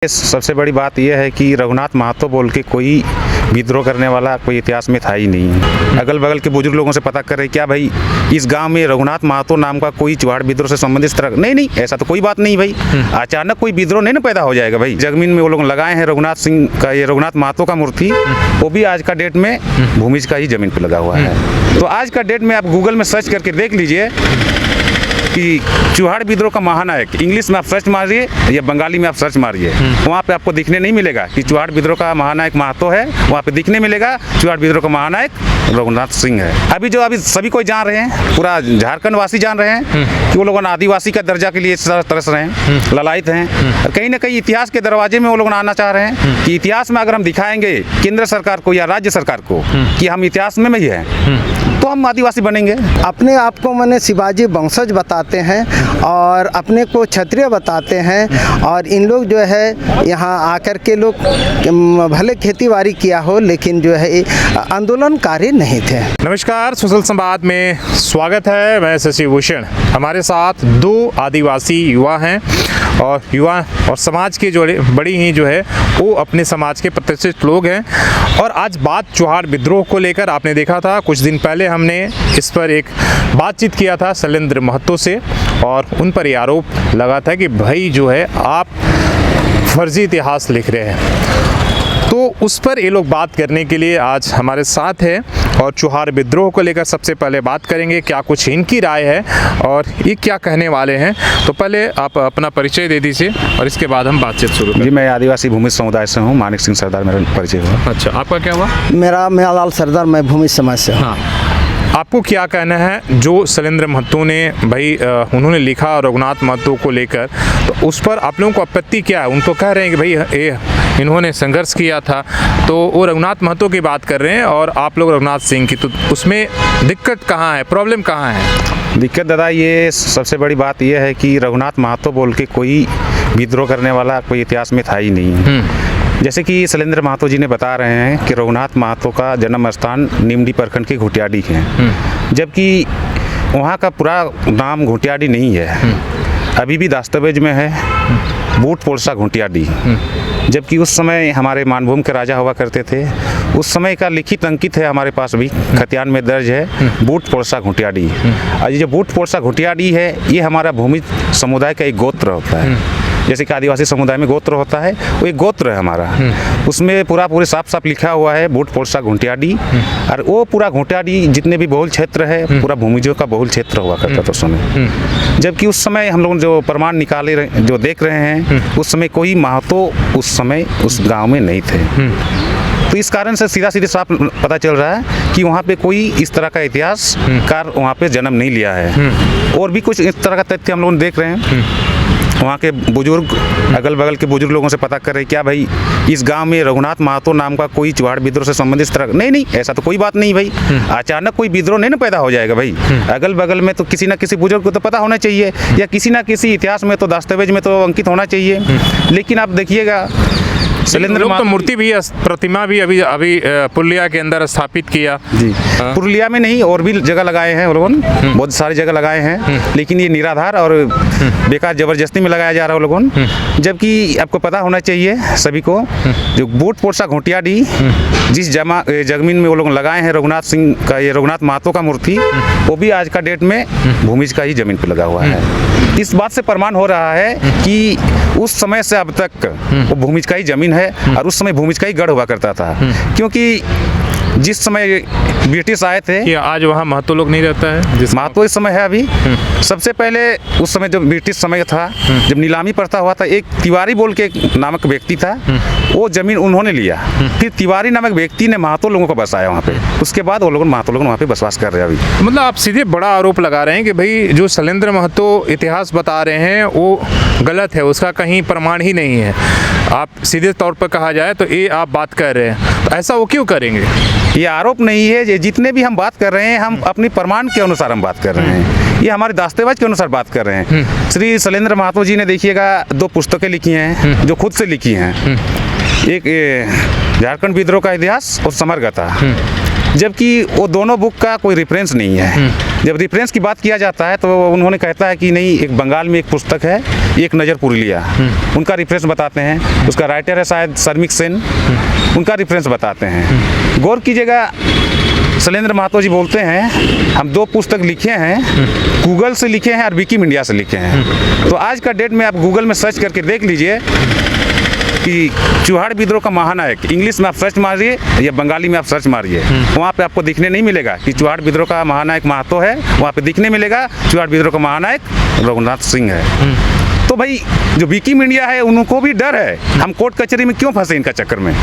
सबसे बड़ी बात यह है कि रघुनाथ महतो बोल के कोई विद्रोह करने वाला कोई इतिहास में था ही नहीं। अगल बगल के बुजुर्ग लोगों से पता कर रहे क्या भाई इस गांव में रघुनाथ महतो नाम का कोई चुहाड़ विद्रोह से संबंधित तरह नहीं, ऐसा तो कोई बात नहीं भाई। अचानक कोई विद्रोह नहीं ना पैदा हो जाएगा भाई। जमीन में वो लोग लगाए हैं रघुनाथ सिंह का, ये रघुनाथ महतो का मूर्ति, वो भी आज का डेट में भूमिज का ही जमीन पर लगा हुआ है। तो आज का डेट में आप गूगल में सर्च करके देख लीजिए कि चुहाड़ विद्रोह का महानायक, इंग्लिश में आप सर्च मारिए या बंगाली में आप सर्च मारिए, वहाँ पे आपको दिखने नहीं मिलेगा कि चुहाड़ विद्रोह का महानायक महतो है। वहाँ पे दिखने मिलेगा चुहाड़ विद्रोह का महानायक रघुनाथ सिंह है। अभी सभी कोई जान रहे हैं, पूरा झारखंड वासी जान रहे हैं कि वो लोगों ने आदिवासी का दर्जा के लिए तरस रहे हैं, ललायित हैं। और कहीं ना कहीं इतिहास के दरवाजे में वो लोग आना चाह रहे हैं कि इतिहास में अगर हम दिखाएंगे केंद्र सरकार को या राज्य सरकार को कि हम इतिहास में ही हैं तो हम आदिवासी बनेंगे। अपने आप को मैंने शिवाजी वंशज बताते हैं और अपने को क्षत्रिय बताते हैं। और इन लोग जो है यहाँ आकर के लोग भले खेतीबाड़ी किया हो लेकिन जो है आंदोलनकारी नहीं थे। नमस्कार, सोशल संवाद में स्वागत है। मैं शशि भूषण। हमारे साथ दो आदिवासी युवा हैं और युवा और समाज के जो बड़ी ही जो है वो अपने समाज के प्रतिष्ठित लोग हैं। और आज बात चुहाड़ विद्रोह को लेकर आपने देखा था, कुछ दिन पहले हमने इस पर एक बातचीत किया था शैलेंद्र महतो से और उन पर ये आरोप लगा था कि भाई जो है आप फर्जी इतिहास लिख रहे हैं। तो उस पर ये लोग बात करने के लिए आज हमारे साथ है और चुहाड़ विद्रोह को लेकर सबसे पहले बात करेंगे, क्या कुछ इनकी राय है और ये क्या कहने वाले हैं। तो पहले आप अपना परिचय दे दीजिए और इसके बाद हम बातचीत शुरू करें। जी, मैं आदिवासी भूमि समुदाय से हूँ, मानिक सिंह सरदार मेरा परिचय हुआ। अच्छा, आपका क्या हुआ? मेरा मेहलाल सरदार, मैं भूमि समाज से। हाँ, आपको क्या कहना है जो शैलेंद्र महतो ने भाई उन्होंने लिखा रघुनाथ महतो को लेकर, तो उस पर आप लोगों को आपत्ति क्या है? उनको कह रहे हैं कि भाई इन्होंने संघर्ष किया था, तो वो रघुनाथ महतो की बात कर रहे हैं और आप लोग रघुनाथ सिंह की, तो उसमें दिक्कत कहाँ है, प्रॉब्लम कहाँ है? दिक्कत दादा ये सबसे बड़ी बात यह है कि रघुनाथ महतो बोल के कोई विद्रोह करने वाला कोई इतिहास में था ही नहीं। जैसे कि शैलेंद्र महतो जी ने बता रहे हैं कि रघुनाथ महतो का जन्म स्थान निमडी प्रखंड के घोटियाडी है, जबकि वहाँ का पूरा नाम घोटियाडी नहीं है, अभी भी दस्तावेज में है बूट पोलसा घोटियाडी। जबकि उस समय हमारे मानभूम के राजा हुआ करते थे, उस समय का लिखित अंकित है हमारे पास भी, खतियान में दर्ज है बूट पोलसा घोटियाडी। और ये जो बूट पोलसा घोटियाडी है ये हमारा भूमि समुदाय का एक गोत्र होता है। जैसे कि आदिवासी समुदाय में गोत्र होता है, वो एक गोत्र है हमारा, उसमें पूरे साफ लिखा हुआ है बूट पोलसा घोटियाडी। और वो पूरा घोटियाडी जितने भी बहुल क्षेत्र है पूरा भूमिजों का बहुल क्षेत्र हुआ करता था उस समय। जबकि उस समय हम लोग जो प्रमाण निकाले जो देख रहे हैं उस समय कोई महतो उस समय उस गाँव में नहीं थे। तो इस कारण से सीधे साफ पता चल रहा है कि वहाँ पे कोई इस तरह का इतिहासकार वहाँ पे जन्म नहीं लिया है। और भी कुछ इस तरह का तथ्य हम लोग देख रहे हैं, वहाँ के बुजुर्ग अगल बगल के बुजुर्ग लोगों से पता कर रहे क्या भाई इस गांव में रघुनाथ महतो नाम का कोई चुहाड़ विद्रोह से संबंधित तरह नहीं, ऐसा तो कोई बात नहीं भाई। अचानक कोई विद्रोह नहीं ना पैदा हो जाएगा भाई। अगल बगल में तो किसी ना किसी बुजुर्ग को तो पता होना चाहिए या किसी ना किसी इतिहास में तो दस्तावेज में तो अंकित होना चाहिए। लेकिन आप देखिएगा शैलेंद्र तो मूर्ति भी, प्रतिमा भी अभी पुरुलिया के अंदर स्थापित किया जी। पुरुलिया में नहीं और भी जगह लगाए हैं वो लोगों ने, बहुत सारी जगह लगाए हैं, लेकिन ये निराधार और बेकार जबरदस्ती में लगाया जा रहा है लोगों ने। जबकि आपको पता होना चाहिए सभी को जो बूट पोलसा घोटियाडी जिस जमीन में वो लोग लगाए हैं रघुनाथ सिंह का, ये रघुनाथ महतो का मूर्ति, वो भी आज का डेट में भूमिज का ही जमीन पर लगा हुआ है। इस बात से प्रमाण हो रहा है कि उस समय से अब तक वो भूमिज का ही जमीन है और उस समय भूमिज का ही गढ़ हुआ करता था। क्योंकि जिस समय ब्रिटिश आए थे कि आज वहाँ महतो लोग नहीं रहता है, महतो इस समय है अभी। सबसे पहले उस समय जब ब्रिटिश समय था, जब नीलामी प्रथा हुआ था, एक तिवारी बोल के नामक व्यक्ति था, वो जमीन उन्होंने लिया। फिर तिवारी नामक व्यक्ति ने महतो लोगों को बसाया वहाँ पे, उसके बाद वो लोग महतो लोग वहाँ पे बसवास कर रहे हैं अभी। मतलब आप सीधे बड़ा आरोप लगा रहे हैं कि भाई जो शैलेंद्र महतो इतिहास बता रहे हैं वो गलत है, उसका कहीं प्रमाण ही नहीं है। आप सीधे तौर पर कहा जाए तो ये आप बात कर रहे हैं, तो ऐसा वो क्यों करेंगे? ये आरोप नहीं है, ये जितने भी हम बात कर रहे हैं हम अपनी प्रमाण के अनुसार हम बात कर रहे हैं, ये हमारे दस्तावेज के अनुसार बात कर रहे हैं। श्री शैलेंद्र महतो जी ने देखिएगा 2 पुस्तकें लिखी हैं जो खुद से लिखी हैं, एक झारखंड विद्रोह का इतिहास और समरगता, जबकि वो दोनों बुक का कोई रेफरेंस नहीं है। जब रेफरेंस की बात किया जाता है तो उन्होंने कहता है कि नहीं, एक बंगाल में एक पुस्तक है, एक नज़र पुरुलिया, उनका रेफरेंस बताते हैं। उसका राइटर है शायद शर्मिक सेन, उनका रेफरेंस बताते हैं। गौर कीजिएगा, शैलेंद्र महतो जी बोलते हैं हम 2 पुस्तक लिखे हैं, गूगल से लिखे हैं और विकिमीडिया से लिखे हैं। तो आज का डेट में आप गूगल में सर्च करके देख लीजिए कि चुहाड़ विद्रोह का महानायक, इंग्लिश में आप सर्च मारिए या बंगाली में आप सर्च मारिए, वहाँ पे आपको दिखने नहीं मिलेगा कि चुहाड़ विद्रोह का महानायक महतो है, वहाँ पे दिखने मिलेगा चुहाड़ विद्रोह का महानायक रघुनाथ सिंह है। तो भाई जो विकिमीडिया है उनको भी डर है, हम कोर्ट कचहरी में क्यों फंसे इनका चक्कर में।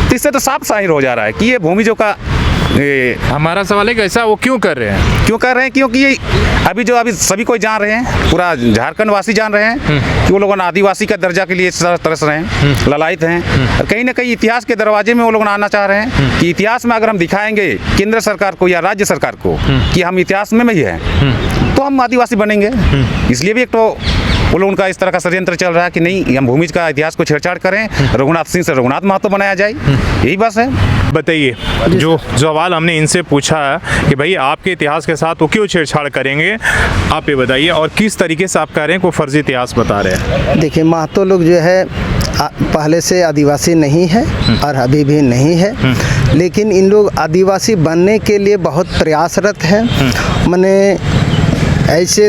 तो इससे तो साफ जाहिर हो जा रहा है कि ये भूमिजों का हमारा सवाल है कि ऐसा वो क्यों कर रहे हैं? क्योंकि ये अभी सभी कोई जान रहे हैं, पूरा झारखंड वासी जान रहे हैं कि वो लोग आदिवासी का दर्जा के लिए तरस रहे हैं, ललायत हैं। और कहीं ना कहीं इतिहास के दरवाजे में वो लोग आना चाह रहे हैं कि इतिहास में अगर हम दिखाएंगे केंद्र सरकार को या राज्य सरकार को कि हम इतिहास में ही हैं, तो हम आदिवासी बनेंगे। इसलिए भी एक तो वो लोग उनका इस तरह का षड्यंत्र चल रहा है कि नहीं, हम भूमिज का इतिहास को छेड़छाड़ करें, रघुनाथ सिंह से रघुनाथ महतो बनाया जाए, यही बस है। बताइए, जो सवाल हमने इनसे पूछा है कि भाई आपके इतिहास के साथ वो क्यों छेड़छाड़ करेंगे, आप ये बताइए, और किस तरीके से आप कह रहे हैं कोई फर्जी इतिहास बता रहे हैं? देखिए, महतो लोग जो है पहले से आदिवासी नहीं है और अभी भी नहीं है, लेकिन इन लोग आदिवासी बनने के लिए बहुत प्रयासरत हैं। मैंने ऐसे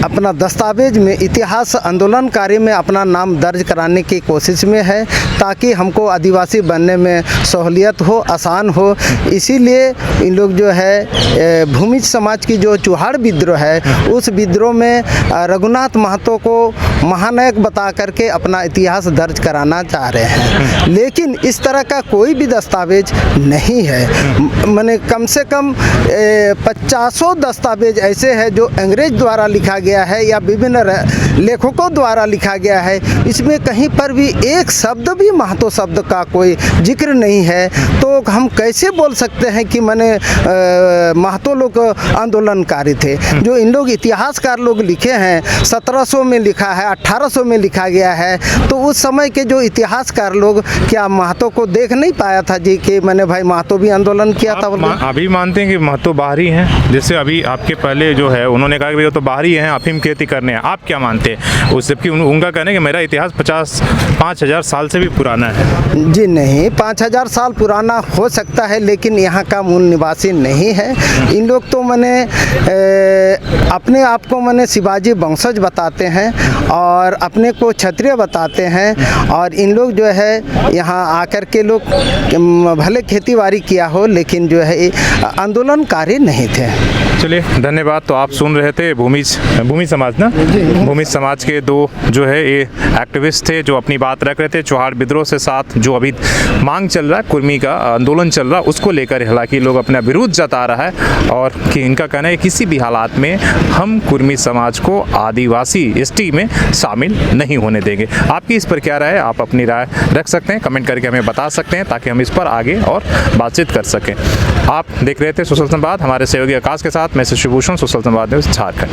अपना दस्तावेज में इतिहास आंदोलनकारी में अपना नाम दर्ज कराने की कोशिश में है ताकि हमको आदिवासी बनने में सहूलियत हो, आसान हो। इसीलिए इन लोग जो है भूमिज समाज की जो चुहाड़ विद्रोह है, उस विद्रोह में रघुनाथ महतो को महानायक बता करके अपना इतिहास दर्ज कराना चाह रहे हैं, लेकिन इस तरह का कोई भी दस्तावेज नहीं है। मैंने कम से कम 50 दस्तावेज ऐसे हैं जो अंग्रेज द्वारा लिखा गया है या विभिन्न लेखकों द्वारा लिखा गया है, इसमें कहीं पर भी एक शब्द भी महतो शब्द का कोई जिक्र नहीं है। तो हम कैसे बोल सकते हैं कि मैंने महतो लोग आंदोलनकारी थे? जो इन लोग इतिहासकार लोग लिखे हैं, 1700 में लिखा है, 1800 में लिखा गया है, तो उस समय के जो इतिहासकार लोग क्या महतो को देख नहीं पाया था जी कि मैंने भाई महतो भी आंदोलन किया था? अभी मानते हैं कि महतो बाहरी हैं? जैसे अभी आपके पहले जो है उन्होंने कहा कि वो तो बाहरी हैं, अफीम खेती करने हैं, आप क्या मानते हैं उस? जबकि उनका कहना है कि मेरा इतिहास 5,000 साल से भी पुराना है। जी नहीं, 5,000 साल पुराना हो सकता है, लेकिन यहाँ का मूल निवासी नहीं है। इन लोग तो मैंने अपने आप को मैंने शिवाजी वंशज बताते हैं और अपने को क्षत्रिय बताते हैं, और इन लोग जो है यहाँ आकर के लोग भले खेतीबाड़ी किया हो लेकिन जो है आंदोलनकारी नहीं थे। चलिए, धन्यवाद। तो आप सुन रहे थे भूमि समाज ना, भूमि समाज के 2 जो है ये एक्टिविस्ट थे जो अपनी बात रख रहे थे। चुहाड़ विद्रोह से साथ जो अभी मांग चल रहा है, कुर्मी का आंदोलन चल रहा है, उसको लेकर हालांकि लोग अपना विरोध जता रहा है, और कि इनका कहना है किसी भी हालात में हम कुर्मी समाज को आदिवासी एसटी में शामिल नहीं होने देंगे। आपकी इस पर क्या राय है? आप अपनी राय रख सकते हैं, कमेंट करके हमें बता सकते हैं ताकि हम इस पर आगे और बातचीत कर सकें। आप देख रहे थे सोशल संवाद हमारे सहयोगी आकाश के साथ। मैं शिवभूषण, सोशल संवाद न्यूज़ झारखंड।